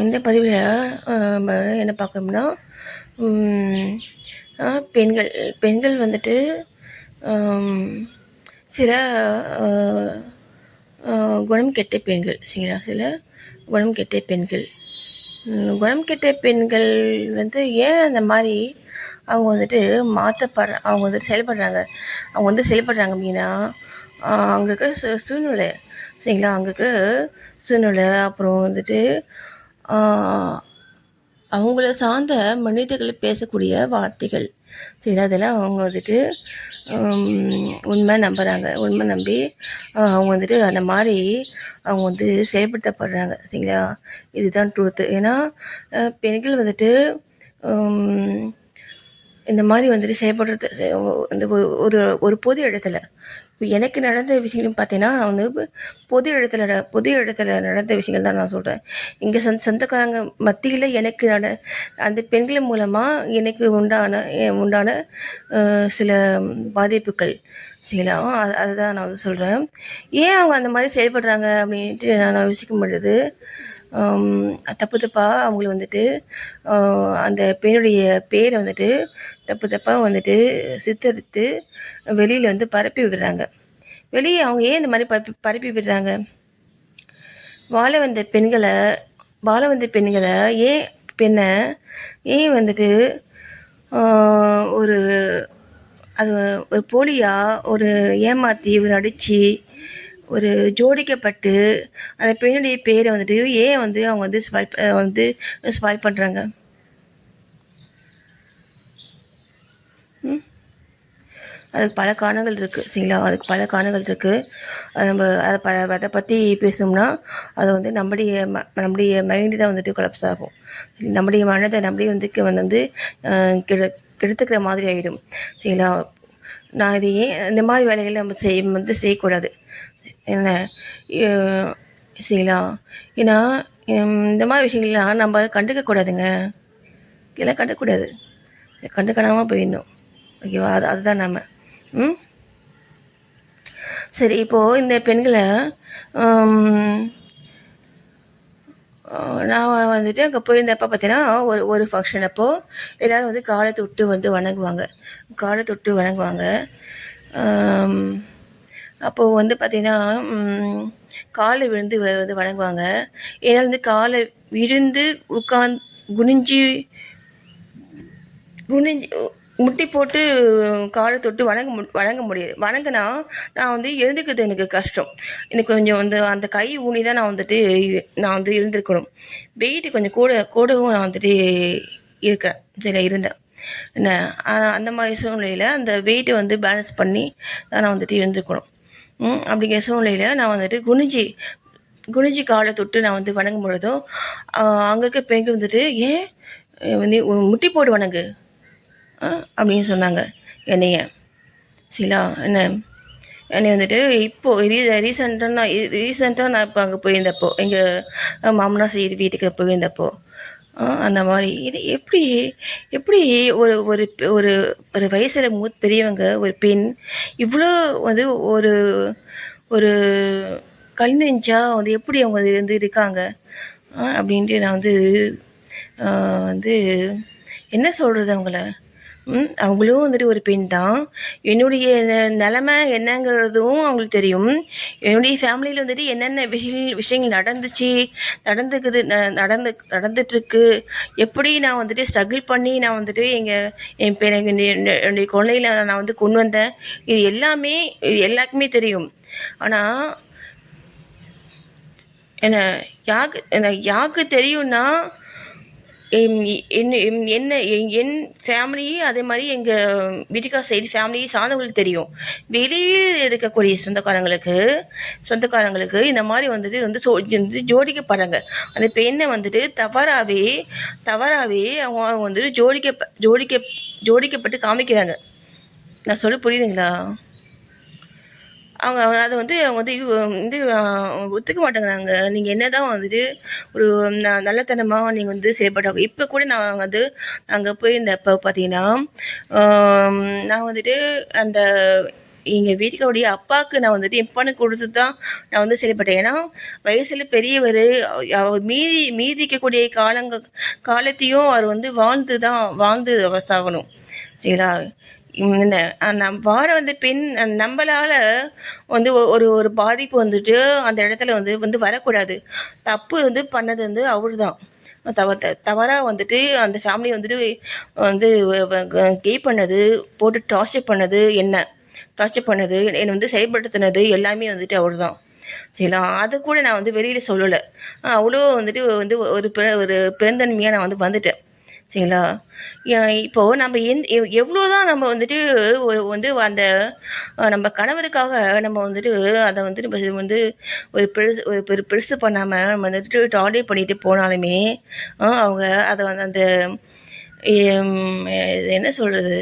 இந்த பதிவில் நம்ம என்ன பார்க்கணும்னா, பெண்கள் பெண்கள் வந்துட்டு சில குணம் கெட்ட பெண்கள், சரிங்களா? சில குணம் கெட்ட பெண்கள் குணம் கெட்ட பெண்கள் வந்து ஏன் அந்த மாதிரி அவங்க வந்துட்டு அவங்க வந்துட்டு செயல்படுறாங்க அப்படின்னா, அங்கே இருக்கிற சூழ்நிலை, சரிங்களா? அங்கே இருக்கிற சூழ்நிலை, அப்புறம் வந்துட்டு அவங்கள சார்ந்த மனிதர்கள் பேசக்கூடிய வார்த்தைகள், சரி, அதெல்லாம் அவங்க வந்துட்டு உண்மை நம்பி அவங்க வந்துட்டு அந்த மாதிரி அவங்க வந்து செயல்படுத்தப்படுறாங்க, சரிங்களா? இதுதான் ட்ரூத்து. ஏன்னா பெண்கள் வந்துட்டு இந்த மாதிரி வந்துட்டு செயல்படுறது இந்த ஒரு ஒரு பொது இடத்துல, இப்போ எனக்கு நடந்த விஷயங்கள் பார்த்தீங்கன்னா, நான் வந்து பொது இடத்துல நடந்த விஷயங்கள் தான் நான் சொல்கிறேன். இங்கே சொந்தக்காரங்க மத்தியில் எனக்கு அந்த பெண்கள் மூலமாக எனக்கு உண்டான சில பாதிப்புகள், சரிங்களா? அதுதான் நான் வந்து சொல்கிறேன். ஏன் அவங்க அந்த மாதிரி செயல்படுறாங்க அப்படின்ட்டு நான் யோசிக்கும் பொழுது, தப்பாக அவங்கள வந்துட்டு அந்த பெண்ணுடைய பேரை வந்துட்டு தப்பாக வந்துட்டு சித்தரித்து வெளியில் வந்து பரப்பி விடுறாங்க. வெளியே அவங்க ஏன் இந்த மாதிரி பரப்பி விடுறாங்க? வாழ வந்த பெண்களை ஏன் வந்துட்டு ஒரு அது ஒரு போலியாக ஒரு ஏமாற்றி ஒரு அடித்து ஒரு ஜோடிக்கப்பட்டு அந்த பெண்ணுடைய பேரை வந்துட்டு ஏன் வந்து அவங்க வந்து ஸ்பாயில் பண்ணுறாங்க? அதுக்கு பல காரணங்கள் இருக்குது, சரிங்களா? நம்ம அதை பற்றி பேசணும்னா அது வந்து நம்முடைய மைண்டு தான் வந்துட்டு கொலாப்ஸ் ஆகும். நம்முடைய மனதை வந்து கெடுத்துக்கிற மாதிரி ஆகிடும், சரிங்களா? நான் இது ஏன் இந்த மாதிரி வேலைகளை நம்ம செய்யக்கூடாது, என்ன, சரிங்களா? ஏன்னா இந்த மாதிரி விஷயங்கள்லாம் நம்ம கண்டுக்கக்கூடாதுங்க. இதெல்லாம் கண்டுக்காமல் போயிடணும், ஓகேவா? அதுதான் நம்ம சரி. இப்போது இந்த பெண்களை நான் வந்துட்டு அங்கே போயிருந்தப்போ பார்த்தீங்கன்னா, ஒரு ஃபங்க்ஷன் அப்போது எல்லோரும் வந்து காலை தொட்டு வந்து வணங்குவாங்க. அப்போது வந்து பார்த்திங்கன்னா, காலை விழுந்து வந்து வணங்குவாங்க. ஏன்னா வந்து காலை விழுந்து குனிஞ்சு முட்டி போட்டு காலை தொட்டு வணங்க முடியாது. வணங்கினா நான் வந்து எழுந்துக்கிறது எனக்கு கஷ்டம். எனக்கு கொஞ்சம் வந்து அந்த கை ஊனி தான் நான் வந்து எழுந்திருக்கணும். வெயிட்டு கொஞ்சம் கூடவும் நான் வந்துட்டு இருக்கிறேன், சரி, இருந்தேன், என்ன. அந்த மாதிரி சூழ்நிலையில் அந்த வெயிட்டை வந்து பேலன்ஸ் பண்ணி தான் நான் வந்துட்டு எழுந்திருக்கணும். அப்படிங்கிற சூழ்நிலையில் நான் வந்துட்டு குனிஞ்சி காலை தொட்டு நான் வந்து வணங்கும் பொழுதும் அங்கே இருக்க பெண்கள் வந்துட்டு ஏன் வந்து முட்டி போட்டு வணங்கு அப்படின்னு சொன்னாங்க என்னைய, சரிங்களா? என்னை வந்துட்டு இப்போது ரீசெண்டாக நான் இப்போ அங்கே போயிருந்தப்போ, எங்கள் மாமனார் சைடு வீட்டுக்கு போயிருந்தப்போ அந்த மாதிரி இது எப்படி ஒரு ஒரு ஒரு ஒரு வயசில் பெரியவங்க ஒரு பெண் இவ்வளோ வந்து ஒரு ஒரு கல் நெஞ்சா வந்து எப்படி அவங்க வந்து இருக்காங்க அப்படின்ட்டு நான் வந்து என்ன சொல்கிறது அவங்கள. அவங்களும் வந்துட்டு ஒரு பெண் தான். என்னுடைய நிலமை என்னங்கிறதும் அவங்களுக்கு தெரியும். என்னுடைய ஃபேமிலியில் வந்துட்டு என்னென்ன விஷயங்கள் நடந்துட்டுருக்கு, எப்படி நான் வந்துட்டு ஸ்ட்ரகிள் பண்ணி நான் வந்துட்டு என்னுடைய குழந்தையில நான் வந்து கொண்டு வந்தேன், இது எல்லாருக்குமே தெரியும். ஆனால் யாருக்கு தெரியும்னா என் ஃபேமிலி, அதே மாதிரி எங்கள் வீட்டுக்கார சைடு ஃபேமிலி சார்ந்தவங்களுக்கு தெரியும். வெளியில் இருக்கக்கூடிய சொந்தக்காரங்களுக்கு இந்த மாதிரி வந்துட்டு ஜோடிக்கப்படுறாங்க. அந்த பெண்ணை வந்துட்டு தவறாவே அவங்க வந்துட்டு ஜோடிக்கப்பட்டு காமிக்கிறாங்க. நான் சொல்ல புரியுதுங்களா? அவங்க வந்து ஒத்துக்க மாட்டேங்கிறாங்க. நீங்கள் என்ன தான் வந்துட்டு ஒரு நல்லத்தனமாக நீங்கள் வந்து செயல்பட்டாங்க. இப்போ கூட நான் வந்து அங்கே போயிருந்தப்போ பார்த்தீங்கன்னா, நான் வந்துட்டு அந்த எங்கள் வீட்டுக்காருடைய அப்பாவுக்கு நான் வந்துட்டு இம்பார்ட்டன்ட் கொடுத்து தான் நான் வந்து செயல்பட்டேன். ஏன்னா வயசில் பெரியவர், அவர் மீதிக்கக்கூடிய காலத்தையும் அவர் வந்து வாழ்ந்து அவர் சாகணும். சரிங்களா? வார வந்து பெண் நம்மளால் வந்து ஒரு பாதிப்பு வந்துட்டு அந்த இடத்துல வந்து வரக்கூடாது. தப்பு வந்து பண்ணது வந்து அவர் தான். தவறாக வந்துட்டு அந்த ஃபேமிலி வந்துட்டு வந்து கே பண்ணது, போட்டு டார்ச்சர் பண்ணது என்னை வந்து செயல்படுத்தினது எல்லாமே வந்துட்டு அவர் தான். சரிங்களா? அது கூட நான் வந்து வெளியில் சொல்லலை. அவ்வளோ வந்துட்டு வந்து ஒரு பெருந்தன்மையாக நான் வந்து வந்துட்டேன். சரிங்களா? இப்போது நம்ம எவ்வளோ தான் நம்ம வந்துட்டு வந்து அந்த நம்ம கணவருக்காக நம்ம வந்துட்டு அதை வந்து நம்ம வந்து ஒரு பெருசு பண்ணாமல் நம்ம வந்துட்டு டாலரேட் பண்ணிட்டு போனாலுமே அவங்க அதை வந்து அந்த என்ன சொல்கிறது,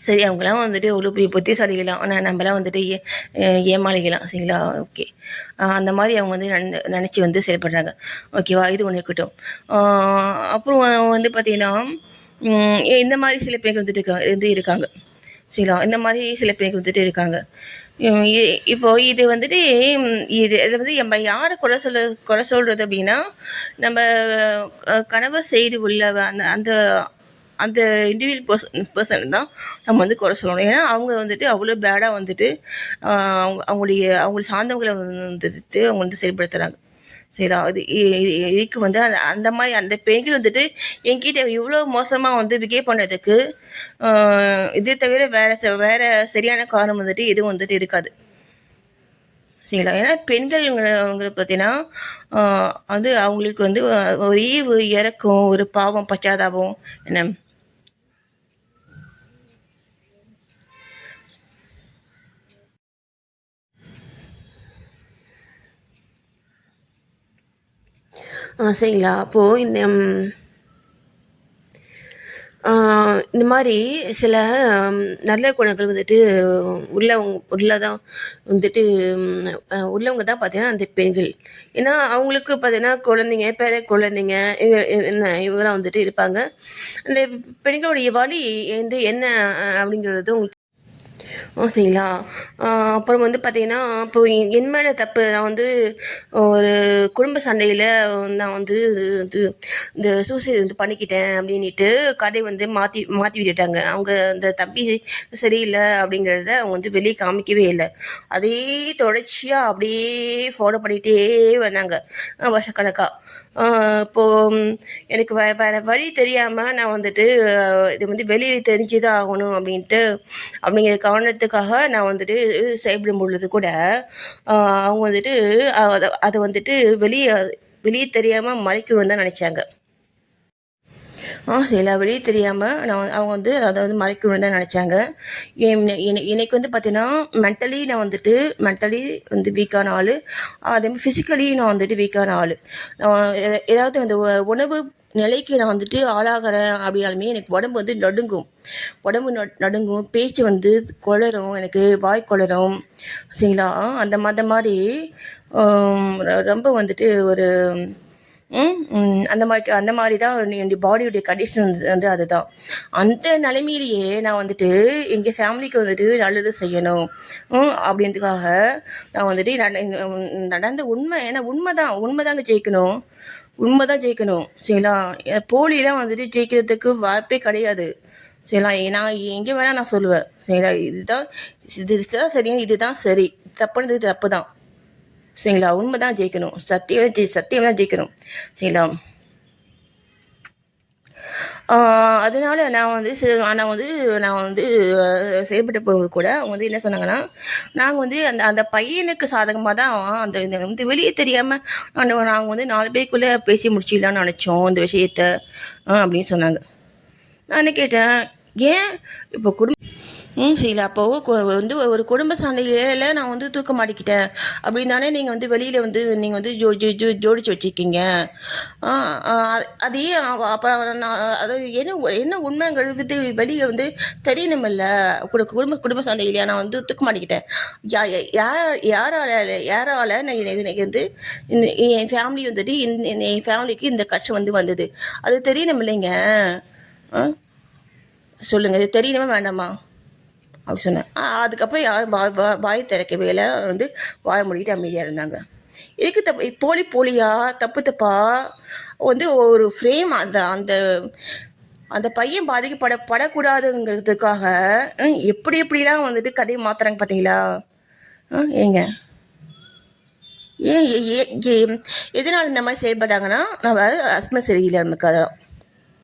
சரி அவங்களாம் வந்துட்டு ஒரு பெரிய புத்திசாலிகளாம், ஆனால் நம்மளாம் வந்துட்டு ஏமாளிகளாம். சரிங்களா? ஓகே. அந்த மாதிரி அவங்க வந்து நினச்சி வந்து செயல்படுறாங்க. ஓகேவா? இது ஒன்று இருக்கட்டும். அப்புறம் வந்து பார்த்திங்கன்னா இந்த மாதிரி சில பேர் வந்துட்டு இருக்காங்க. சரிங்களா? இந்த மாதிரி சில பேர் வந்துட்டு இருக்காங்க. இப்போது இது வந்துட்டு இதில் வந்து நம்ம யாரை குறை சொல்கிறது அப்படின்னா, நம்ம கணவர் சைடு உள்ள அந்த அந்த இண்டிவிஜுவல் பர்சன் தான் நம்ம வந்து குறை சொல்லணும். ஏன்னா அவங்க வந்துட்டு அவ்வளோ பேடாக வந்துட்டு அவங்களை சார்ந்தவங்களை வந்துட்டு அவங்க வந்து செயல்படுத்துகிறாங்க. சரிங்களா? இதுக்கு வந்து அந்த மாதிரி அந்த பெண்கள் வந்துட்டு என்கிட்ட இவ்வளோ மோசமாக வந்து பிஹேவ் பண்ணதுக்கு இதே தவிர வேறு சரியான காரணம் வந்துட்டு எதுவும் வந்துட்டு இருக்காது. சரிங்களா? ஏன்னா பெண்கள் அவங்க பார்த்தீங்கன்னா வந்து அவங்களுக்கு வந்து ஒரு ஈவு இறக்கம், ஒரு பாவம், பச்சாதாபம் என்ன சரிங்களா? அப்போது இந்த மாதிரி சில நல்ல குணங்கள் வந்துட்டு உள்ளதான் வந்துட்டு உள்ளவங்க தான் பார்த்தீங்கன்னா அந்த பெண்கள். ஏன்னா அவங்களுக்கு பார்த்தீங்கன்னா குழந்தைங்க, பேர குழந்தைங்க இவங்கெல்லாம் வந்துட்டு இருப்பாங்க. அந்த பெண்களுடைய வலி என்ன அப்படிங்கிறது உங்களுக்கு சரிங்களா? அப்புறம் வந்து பார்த்திங்கன்னா, இப்போ என் மேலே தப்பு. நான் வந்து ஒரு குடும்ப சண்டையில் நான் வந்து இந்த சூசைட் வந்து பண்ணிக்கிட்டேன் அப்படின்ட்டு கதை வந்து மாற்றி மாற்றி விட்டுட்டாங்க. அவங்க அந்த தம்பி சரியில்லை அப்படிங்கிறத அவங்க வந்து வெளியே காமிக்கவே இல்லை. அதே தொடர்ச்சியாக அப்படியே ஃபாலோ பண்ணிகிட்டே வந்தாங்க வருஷக்கணக்காக. இப்போது எனக்கு வேறு வழி தெரியாமல் நான் வந்துட்டு இது வந்து வெளியே தெரிஞ்சு தான் ஆகணும் அப்படிங்கிற காரணத்துக்காக நான் வந்துட்டு செயல்படும் பொழுது கூட அவங்க வந்துட்டு அதை வந்துட்டு வெளியே தெரியாமல் மறைக்கணும்னு தான் நினச்சாங்க. சரிங்களா? வெளியே தெரியாமல் அவங்க வந்து அதை வந்து மறைக்கணும்னு தான் நினச்சாங்க. எனக்கு வந்து பார்த்தீங்கன்னா நான் வந்துட்டு வந்து வீக்கான ஆள். அதேமாதிரி ஃபிசிக்கலி நான் வந்துட்டு வீக்கான ஆள். ஏதாவது அந்த உணவு நிலைக்கு நான் வந்துட்டு ஆளாகிறேன் அப்படின்னாலுமே எனக்கு உடம்பு வந்து நடுங்கும், பேச்சு வந்து குளரும், எனக்கு வாய் குளரும். சரிங்களா? அந்த மாதிரி ரொம்ப வந்துட்டு ஒரு அந்த மாதிரி தான் என்னுடைய பாடியுடைய கண்டிஷன் வந்து அதுதான். அந்த நிலைமையிலேயே நான் வந்துட்டு எங்கள் ஃபேமிலிக்கு வந்துட்டு நல்லது செய்யணும் அப்படின்றதுக்காக நான் வந்துட்டு நடந்த உண்மை. ஏன்னா உண்மைதாங்க ஜெயிக்கணும். சரிங்களா? போலிலாம் வந்துட்டு ஜெயிக்கிறதுக்கு வாய்ப்பே கிடையாது. சரிங்களா? நான் எங்கே வேணால் நான் சொல்லுவேன். சரிங்களா? இதுதான் சரி, இதுதான் சரி, தப்புனது தப்பு தான். சரிங்களா? உண்மை தான் ஜெயிக்கணும். சத்தியம் தான் ஜெயிக்கணும். சரிங்களா? அதனால நான் வந்து செயல்பட்ட போது கூட அவங்க வந்து என்ன சொன்னாங்கன்னா, நாங்கள் வந்து அந்த பையனுக்கு சாதகமாக தான் அந்த வந்து வெளியே தெரியாமல் நாங்கள் வந்து 4 பேருக்குள்ளே பேசி முடிச்சிடலான்னு நினச்சோம் இந்த விஷயத்த அப்படின்னு சொன்னாங்க. நான் என்ன கேட்டேன், ஏன் இப்போ இல்லை அப்போது வந்து ஒரு குடும்ப சண்டையில் நான் வந்து தூக்க மாட்டிக்கிட்டேன் அப்படின்னு தானே நீங்கள் வந்து வெளியில் வந்து நீங்கள் வந்து ஜோடிச்சு வச்சுருக்கீங்க. அதையே அப்போ நான் அதாவது என்ன உண்மைங்கிறது வெளியே வந்து தெரியணுமில்ல. குடும்ப சண்டையிலையா நான் வந்து தூக்க மாட்டிக்கிட்டேன். யாரால நான் இன்னைக்கு வந்து என் ஃபேமிலி வந்துட்டு என் ஃபேமிலிக்கு இந்த கஷ்டம் வந்து வந்தது, அது தெரியணும் இல்லைங்க. சொல்லுங்கள், இது தெரியணுமா வேண்டாமா? அப்படி சொன்னேன். அதுக்கப்புறம் யாரும் வாய் திறக்கவே இல்லை. வந்து வாயை மூடிட்டு அமைதியாக இருந்தாங்க. எதுக்கு போலியா தப்பு தப்பா வந்து ஒரு ஃப்ரேம் அந்த அந்த அந்த பையன் படக்கூடாதுங்கிறதுக்காக எப்படி எப்படிலாம் வந்துட்டு கதையை மாத்துறாங்க பார்த்தீங்களா? ஏங்க ஏன் எதனால் இந்த மாதிரி செயல்பட்டாங்கன்னா, நம்ம ஹஸ்பண்ட் சரியில்லை நமக்கு. அதான்